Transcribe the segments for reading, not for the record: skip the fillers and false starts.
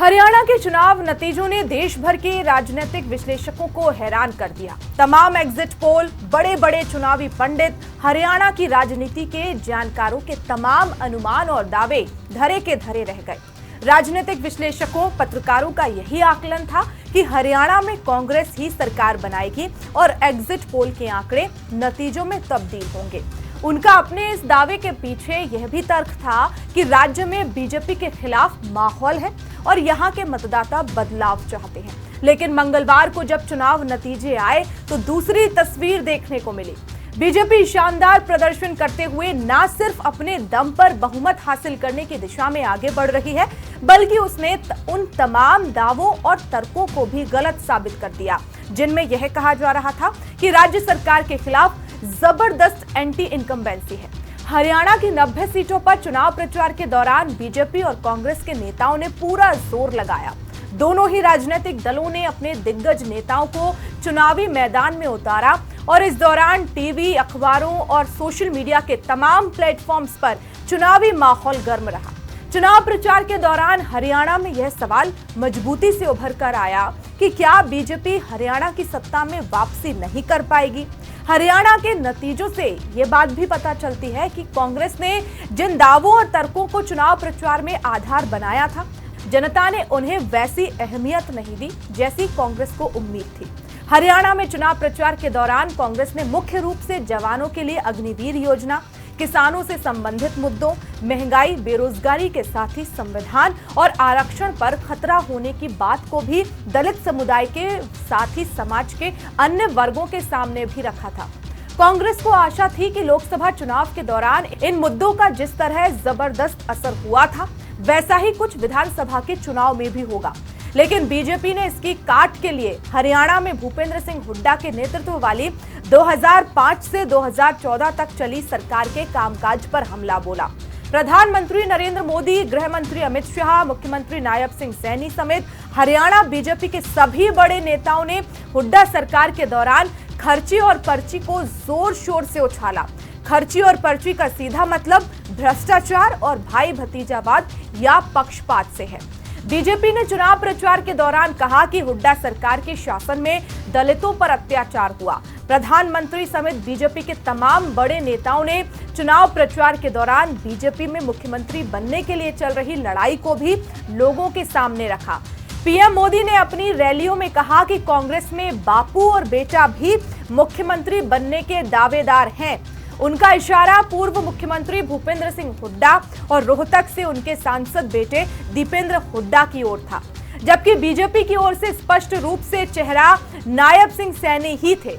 हरियाणा के चुनाव नतीजों ने देश भर के राजनीतिक विश्लेषकों को हैरान कर दिया। तमाम एग्जिट पोल, बड़े बड़े चुनावी पंडित, हरियाणा की राजनीति के जानकारों के तमाम अनुमान और दावे धरे के धरे रह गए। राजनीतिक विश्लेषकों, पत्रकारों का यही आकलन था कि हरियाणा में कांग्रेस ही सरकार बनाएगी और एग्जिट पोल के आंकड़े नतीजों में तब्दील होंगे। उनका अपने इस दावे के पीछे यह भी तर्क था कि राज्य में बीजेपी के खिलाफ माहौल है और यहां के मतदाता बदलाव चाहते हैं। लेकिन मंगलवार को जब चुनाव नतीजे आए तो दूसरी तस्वीर देखने को मिली। बीजेपी शानदार प्रदर्शन करते हुए न सिर्फ अपने दम पर बहुमत हासिल करने की दिशा में आगे बढ़ रही है, बल्कि उसने उन तमाम दावों और तर्कों को भी गलत साबित कर दिया जिनमें यह कहा जा रहा था कि राज्य सरकार के खिलाफ जबरदस्त एंटी इनकम्बेंसी है। हरियाणा की 90 सीटों पर चुनाव प्रचार के दौरान बीजेपी और कांग्रेस के नेताओं ने पूरा जोर लगाया। दोनों ही राजनीतिक दलों ने अपने दिग्गज नेताओं को चुनावी मैदान में उतारा और इस दौरान टीवी, अखबारों और सोशल मीडिया के तमाम प्लेटफॉर्म्स पर चुनावी माहौल गर्म रहा। चुनाव प्रचार के दौरान हरियाणा में यह सवाल मजबूती से उभर कर आया कि क्या बीजेपी हरियाणा की सत्ता में वापसी नहीं कर पाएगी। हरियाणा के नतीजों से ये बात भी पता चलती है कि कांग्रेस ने जिन दावों और तर्कों को चुनाव प्रचार में आधार बनाया था, जनता ने उन्हें वैसी अहमियत नहीं दी जैसी कांग्रेस को उम्मीद थी। हरियाणा में चुनाव प्रचार के दौरान कांग्रेस ने मुख्य रूप से जवानों के लिए अग्निवीर योजना, किसानों से संबंधित मुद्दों, महंगाई, बेरोजगारी के साथ ही संविधान और आरक्षण पर खतरा होने की बात को भी दलित समुदाय के साथ ही समाज के अन्य वर्गों के सामने भी रखा था। कांग्रेस को आशा थी कि लोकसभा चुनाव के दौरान इन मुद्दों का जिस तरह जबरदस्त असर हुआ था, वैसा ही कुछ विधानसभा के चुनाव में भी होगा। लेकिन बीजेपी ने इसकी काट के लिए हरियाणा में भूपेंद्र सिंह हुड्डा के नेतृत्व वाली 2005 से 2014 तक चली सरकार के कामकाज पर हमला बोला। प्रधानमंत्री नरेंद्र मोदी, गृह मंत्री अमित शाह, मुख्यमंत्री नायब सिंह सैनी समेत हरियाणा बीजेपी के सभी बड़े नेताओं ने हुड्डा सरकार के दौरान खर्ची और पर्ची को जोर शोर से उछाला। खर्ची और पर्ची का सीधा मतलब भ्रष्टाचार और भाई भतीजावाद या पक्षपात से है। बीजेपी ने चुनाव प्रचार के दौरान कहा कि हुड्डा सरकार के शासन में दलितों पर अत्याचार हुआ। प्रधानमंत्री समेत बीजेपी के तमाम बड़े नेताओं ने चुनाव प्रचार के दौरान बीजेपी में मुख्यमंत्री बनने के लिए चल रही लड़ाई को भी लोगों के सामने रखा। पीएम मोदी ने अपनी रैलियों में कहा कि कांग्रेस में बापू और बेटा भी मुख्यमंत्री बनने के दावेदार हैं। उनका इशारा पूर्व मुख्यमंत्री भूपेंद्र सिंह हुड्डा और रोहतक से उनके सांसद बेटे दीपेंद्र हुड्डा की ओर था, जबकि बीजेपी की ओर से स्पष्ट रूप से चेहरा नायब सिंह सैनी ही थे।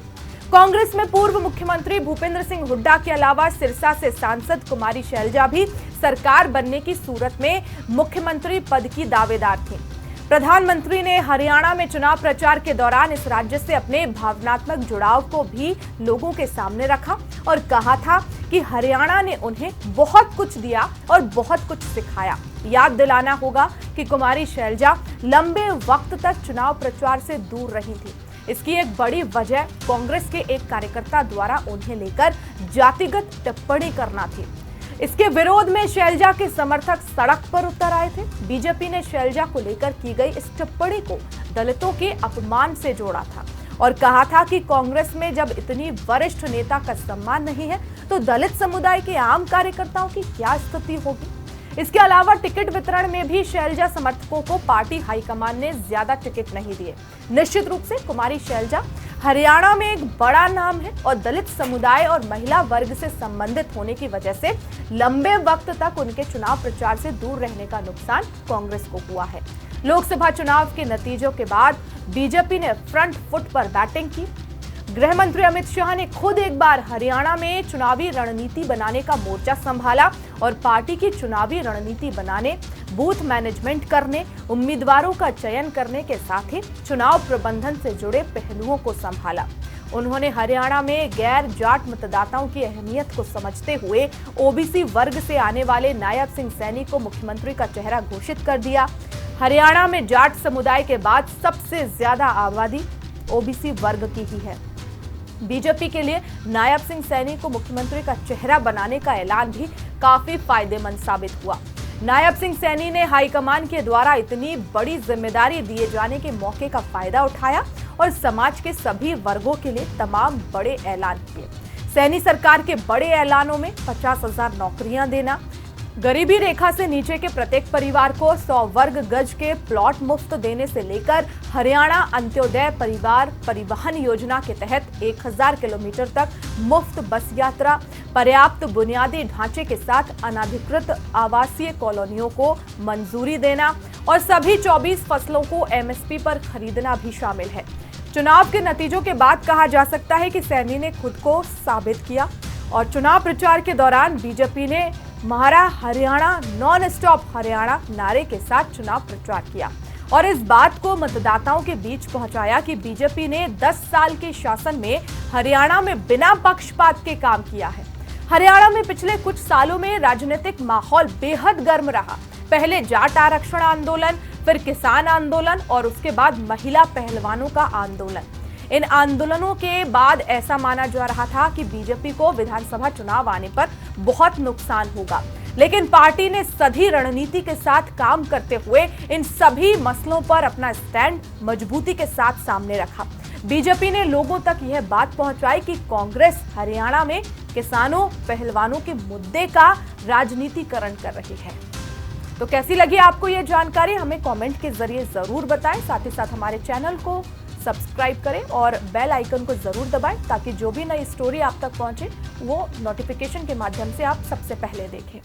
कांग्रेस में पूर्व मुख्यमंत्री भूपेंद्र सिंह हुड्डा के अलावा सिरसा से सांसद कुमारी शैलजा भी सरकार बनने की सूरत में मुख्यमंत्री पद की दावेदार थी। प्रधानमंत्री ने हरियाणा में चुनाव प्रचार के दौरान इस राज्य से अपने भावनात्मक जुड़ाव को भी लोगों के सामने रखा और कहा था कि हरियाणा ने उन्हें बहुत कुछ दिया और बहुत कुछ सिखाया। याद दिलाना होगा कि कुमारी शैलजा लंबे वक्त तक चुनाव प्रचार से दूर रही थी। इसकी एक बड़ी वजह कांग्रेस के एक कार्यकर्ता द्वारा उन्हें लेकर जातिगत टिप्पणी करना थी। इसके विरोध में शैलजा के समर्थक सड़क पर उतर आए थे। बीजेपी ने शैलजा को लेकर की गई इस टिप्पणी को दलितों के अपमान से जोड़ा था और कहा था कि कांग्रेस में जब इतनी वरिष्ठ नेता का सम्मान नहीं है तो दलित समुदाय के आम कार्यकर्ताओं की क्या स्थिति होगी। इसके अलावा टिकट वितरण में भी शैलजा समर्थकों को पार्टी हाईकमान ने ज्यादा टिकट नहीं दिए। निश्चित रूप से कुमारी शैलजा हरियाणा में एक बड़ा नाम है और दलित समुदाय और महिला वर्ग से संबंधित होने की वजह से लंबे वक्त तक उनके चुनाव प्रचार से दूर रहने का नुकसान कांग्रेस को हुआ है। लोकसभा चुनाव के नतीजों के बाद बीजेपी ने फ्रंट फुट पर बैटिंग की। गृह मंत्री अमित शाह ने खुद एक बार हरियाणा में चुनावी रणनीति बनाने का मोर्चा संभाला और पार्टी की चुनावी रणनीति बनाने, बूथ मैनेजमेंट करने, उम्मीदवारों का चयन करने के साथ ही चुनाव प्रबंधन से जुड़े पहलुओं को संभाला। उन्होंने हरियाणा में गैर जाट मतदाताओं की अहमियत को समझते हुए ओबीसी वर्ग से आने वाले नायब सिंह सैनी को मुख्यमंत्री का चेहरा घोषित कर दिया। हरियाणा में जाट समुदाय के बाद सबसे ज्यादा आबादी ओबीसी वर्ग की ही है। बीजेपी के लिए नायब सिंह सैनी को मुख्यमंत्री का चेहरा बनाने का ऐलान भी काफी फायदेमंद साबित हुआ। नायब सिंह सैनी ने हाईकमान के द्वारा इतनी बड़ी जिम्मेदारी दिए जाने के मौके का फायदा उठाया और समाज के सभी वर्गों के लिए तमाम बड़े ऐलान किए। सैनी सरकार के बड़े ऐलानों में 50,000 नौकरियां देना, गरीबी रेखा से नीचे के प्रत्येक परिवार को 100 वर्ग गज के प्लॉट मुफ्त देने से लेकर हरियाणा अंत्योदय परिवार परिवहन योजना के तहत 1000 किलोमीटर तक मुफ्त बस यात्रा, पर्याप्त बुनियादी ढांचे के साथ अनाधिकृत आवासीय कॉलोनियों को मंजूरी देना और सभी 24 फसलों को एमएसपी पर खरीदना भी शामिल है। चुनाव के नतीजों के बाद कहा जा सकता है कि सैनी ने खुद को साबित किया और चुनाव प्रचार के दौरान बीजेपी ने महारा हरियाणा नॉन स्टॉप हरियाणा नारे के साथ चुनाव प्रचार किया और इस बात को मतदाताओं के बीच पहुंचाया कि बीजेपी ने 10 साल के शासन में हरियाणा में बिना पक्षपात के काम किया है। हरियाणा में पिछले कुछ सालों में राजनीतिक माहौल बेहद गर्म रहा। पहले जाट आरक्षण आंदोलन, फिर किसान आंदोलन और उसके बाद महिला पहलवानों का आंदोलन। इन आंदोलनों के बाद ऐसा माना जा रहा था कि बीजेपी को विधानसभा चुनाव आने पर बहुत नुकसान होगा, लेकिन पार्टी ने सधी रणनीति के साथ काम करते हुए इन सभी मसलों पर अपना स्टैंड मजबूती के साथ सामने रखा। बीजेपी ने लोगों तक यह बात पहुंचाई कि कांग्रेस हरियाणा में किसानों पहलवानों के मुद्दे का राजनीतिकरण कर रही है। तो कैसी लगी आपको यह जानकारी, हमें कमेंट के जरिए जरूर बताएं। साथ ही साथ हमारे चैनल को सब्सक्राइब करें और बेल आइकन को जरूर दबाएं ताकि जो भी नई स्टोरी आप तक पहुंचे वो नोटिफिकेशन के माध्यम से आप सबसे पहले देखें।